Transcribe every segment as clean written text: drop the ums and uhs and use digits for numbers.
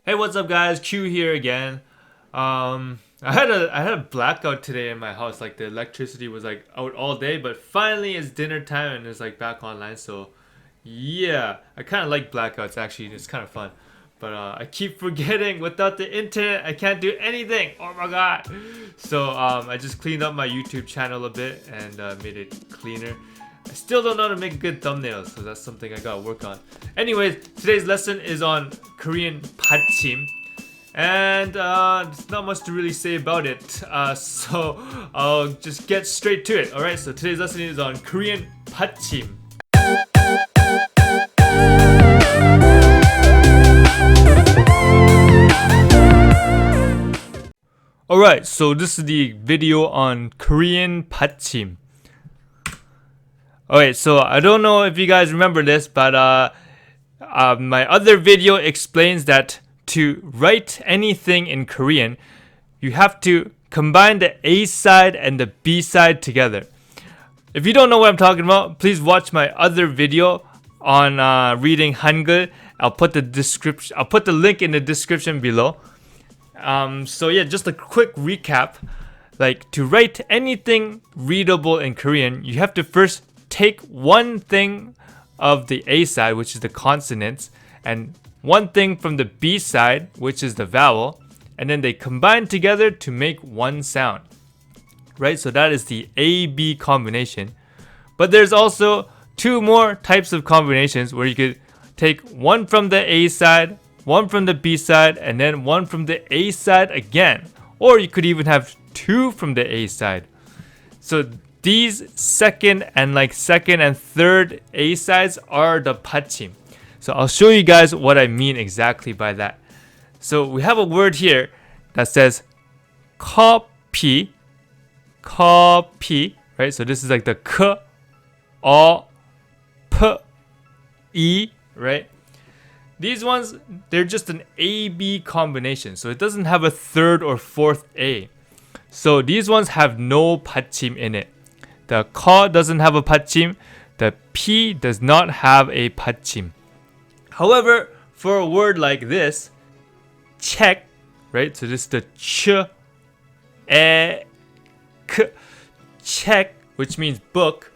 Hey, what's up, guys? Q here again. I had a blackout today in my house. Like the electricity was like out all day, but finally it's dinner time and it's like back online. So yeah, I kind of like blackouts actually. It's kind of fun, but I keep forgetting. Without the internet, I can't do anything. Oh my god! So I just cleaned up my YouTube channel a bit and made it cleaner. I still don't know how to make good thumbnails, so that's something I gotta work on. Anyways, today's lesson is on Korean BATCHIM, and there's not much to really say about it. So I'll just get straight to it. All right. So today's lesson is on Korean BATCHIM. All right. So this is the video on Korean BATCHIM. Okay, so I don't know if you guys remember this, but my other video explains that to write anything in Korean, you have to combine the A side and the B side together. If you don't know what I'm talking about, please watch my other video on reading Hangul. I'll put the link in the description below. So yeah, just a quick recap. Like, to write anything readable in Korean, you have to first take one thing of the A side, which is the consonants, and one thing from the B side, which is the vowel, and then they combine together to make one sound. Right? So that is the A-B combination. But there's also two more types of combinations where you could take one from the A side, one from the B side, and then one from the A side again. Or you could even have two from the A side. So these second and third A sides are the BATCHIM. So I'll show you guys what I mean exactly by that. So we have a word here that says copy, right? So this is like the k, o, p, e, right? These ones, they're just an A-B combination. So it doesn't have a third or fourth A. So these ones have no BATCHIM in it. The ka doesn't have a BATCHIM. The p does not have a BATCHIM. However, for a word like this, check, right? So this is the ch, e, k, check, which means book.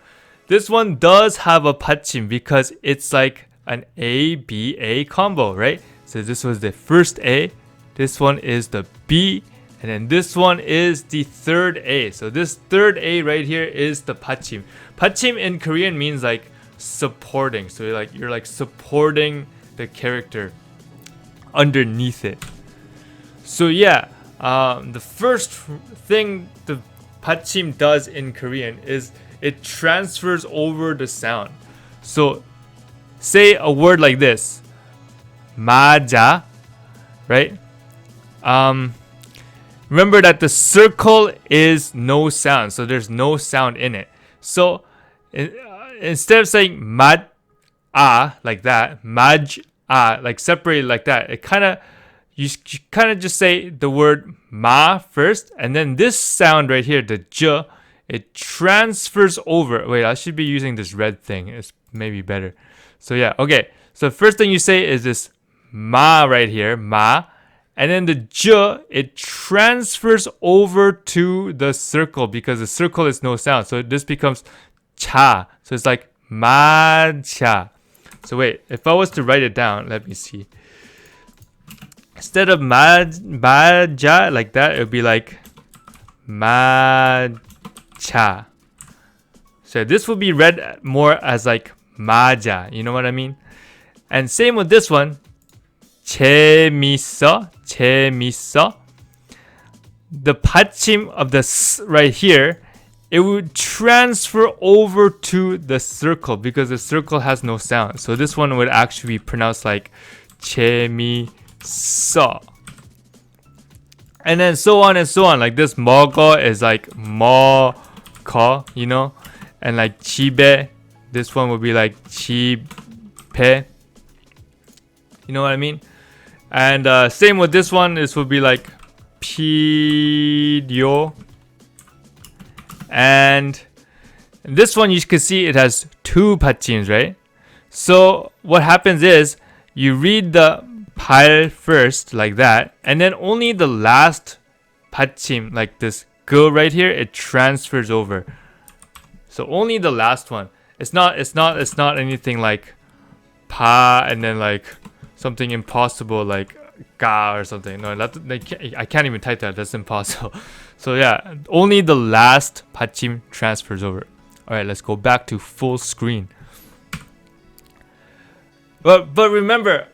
This one does have a BATCHIM because it's like an A-B-A combo, right? So this was the first A. This one is the B. And then this one is the third A. So this third A right here is the BATCHIM. BATCHIM in Korean means like supporting. So you're like supporting the character underneath it. So yeah, the first thing the BATCHIM does in Korean is it transfers over the sound. So say a word like this, 맞아, right? Remember that the circle is no sound, so there's no sound in it. So instead of saying mad-a like that, maj-a, like separated like that, it you kind of just say the word ma first, and then this sound right here, the j, it transfers over. Wait, I should be using this red thing. It's maybe better. So yeah, okay. So the first thing you say is this ma right here, ma. And then the j, it transfers over to the circle because the circle is no sound. So this becomes cha. So it's like ma-cha. So wait, if I was to write it down, let me see. Instead of ma-ja like that, it would be like ma-cha. So this would be read more as like ma-ja. You know what I mean? And same with this one. 재밌어. The BATCHIM of the s right here, it would transfer over to the circle because the circle has no sound. So this one would actually be pronounced like 재밌어. And then so on and so on. Like this 먹어 is like 먹어, you know? And like 집에, this one would be like 집에. You know what I mean? And same with this one, this would be like 필요. And this one you can see it has two BATCHIMs, right? So what happens is you read the 발 first, like that, and then only the last 받침, like this go right here, it transfers over. So only the last one. It's not anything like pa and then like something impossible like ga or something. No, I can't even type that. That's impossible. So yeah, only the last 받침 transfers over. All right, let's go back to full screen. But remember,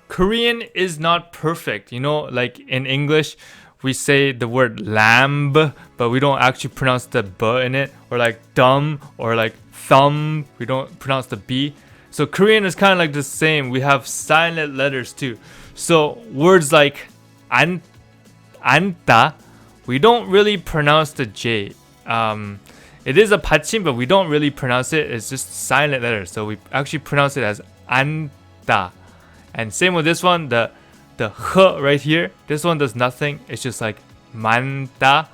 Korean is not perfect. You know, like in English, we say the word lamb, but we don't actually pronounce the b in it, or like dumb, or like thumb. We don't pronounce the b. So Korean is kind of like the same. We have silent letters too. So words like anta, we don't really pronounce the j. It is a 받침, but we don't really pronounce it. It's just silent letters. So we actually pronounce it as anta. And same with this one, the h right here. This one does nothing. It's just like 많다.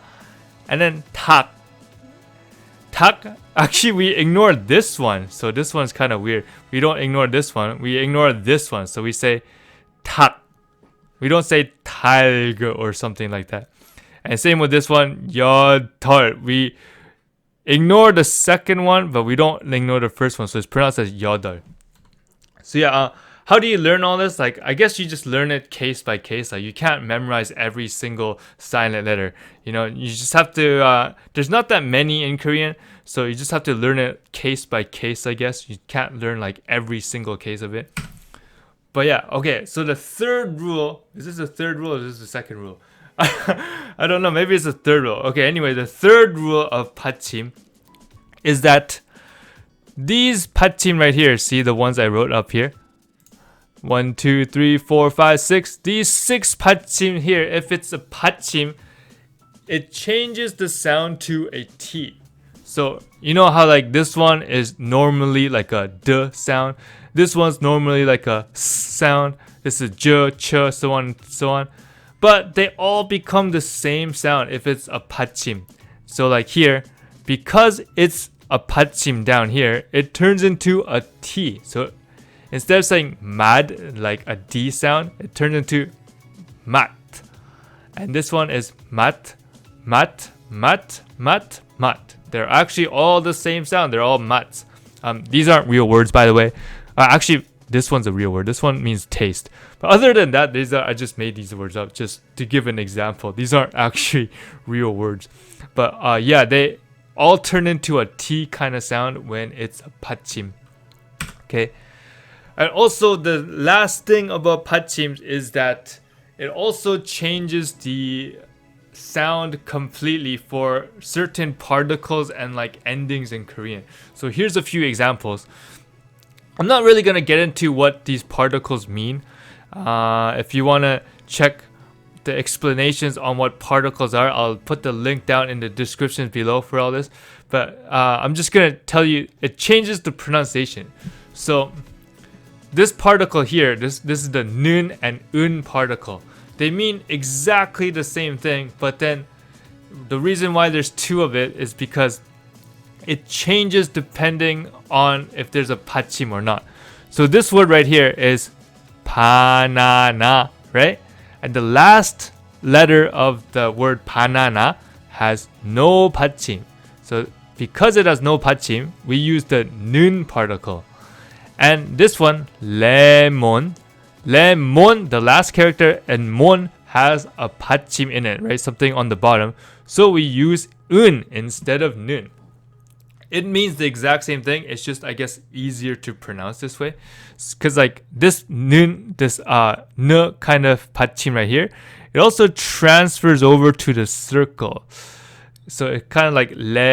And then 탁. 탁, actually we ignore this one. So this one's kind of weird. We don't ignore this one. We ignore this one. So we say 탁. We don't say 탈g or something like that. And same with this one, 여덟. We ignore the second one, but we don't ignore the first one. So it's pronounced as 여덟. So yeah, how do you learn all this? Like, I guess you just learn it case by case. Like, you can't memorize every single silent letter. You know, you just have to, there's not that many in Korean, so you just have to learn it case by case, I guess. You can't learn like every single case of it. But yeah, okay, so the third rule, is this the third rule or is this the second rule? I don't know, maybe it's the third rule. Okay, anyway, the third rule of 받침 is that these 받침 right here, see the ones I wrote up here? 1, 2, 3, 4, 5, 6. These 6 받침 here, if it's a 받침, it changes the sound to a T. So, you know how like this one is normally like a D sound? This one's normally like a S sound. This is J, Ch, so on and so on. But they all become the same sound if it's a 받침. So like here, because it's a 받침 down here, it turns into a T. So instead of saying mad, like a D sound, it turns into mat. And this one is mat, mat, mat, mat, mat. They're actually all the same sound. They're all mats. These aren't real words, by the way. Actually, this one's a real word. This one means taste. But other than that, I just made these words up just to give an example. These aren't actually real words. But yeah, they all turn into a T kind of sound when it's a 받침. Okay. And also the last thing about 받침s is that it also changes the sound completely for certain particles and like endings in Korean. So here's a few examples. I'm not really going to get into what these particles mean. If you want to check the explanations on what particles are, I'll put the link down in the description below for all this. But I'm just going to tell you, it changes the pronunciation. So this particle here, this is the nun and un particle. They mean exactly the same thing, but then the reason why there's two of it is because it changes depending on if there's a 받침 or not. So this word right here is banana, right? And the last letter of the word banana has no 받침. So because it has no 받침, we use the nun particle. And this one, lemon, the last character, and mon has a 받침 in it, right? Something on the bottom. So we use un instead of nun. It means the exact same thing. It's just, I guess, easier to pronounce this way. Because like this nun, this n kind of 받침 right here, it also transfers over to the circle. So it's kind of like lemonen.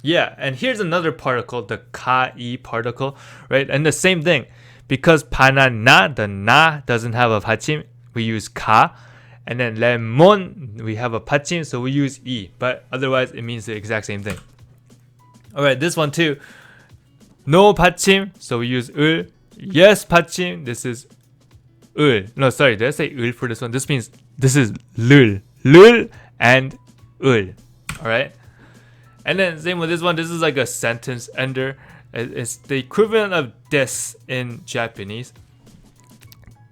Yeah, and here's another particle, the ka-i particle, right? And the same thing. Because banana, the na doesn't have a 받침, we use ka. And then lemon, we have a 받침, so we use e. But otherwise, it means the exact same thing. Alright, this one too. No 받침, so we use ul. Yes 받침, this is ul. No, sorry, did I say ul for this one? This means this is lul. Lul and ul. Alright? And then same with this one. This is like a sentence ender. It's the equivalent of des in Japanese.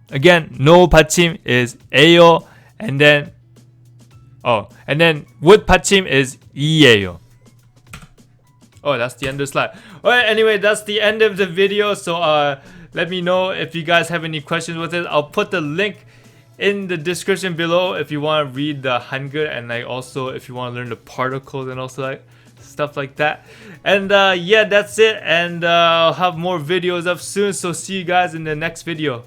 Again, no 받침 is 에요, and then with 받침 is 이에요. Oh, that's the end of the slide. Alright, anyway, that's the end of the video. So let me know if you guys have any questions with it. I'll put the link in the description below if you want to read the Hangul, and like also if you want to learn the particles and also like stuff like that. And yeah, that's it. And I'll have more videos up soon. So see you guys in the next video.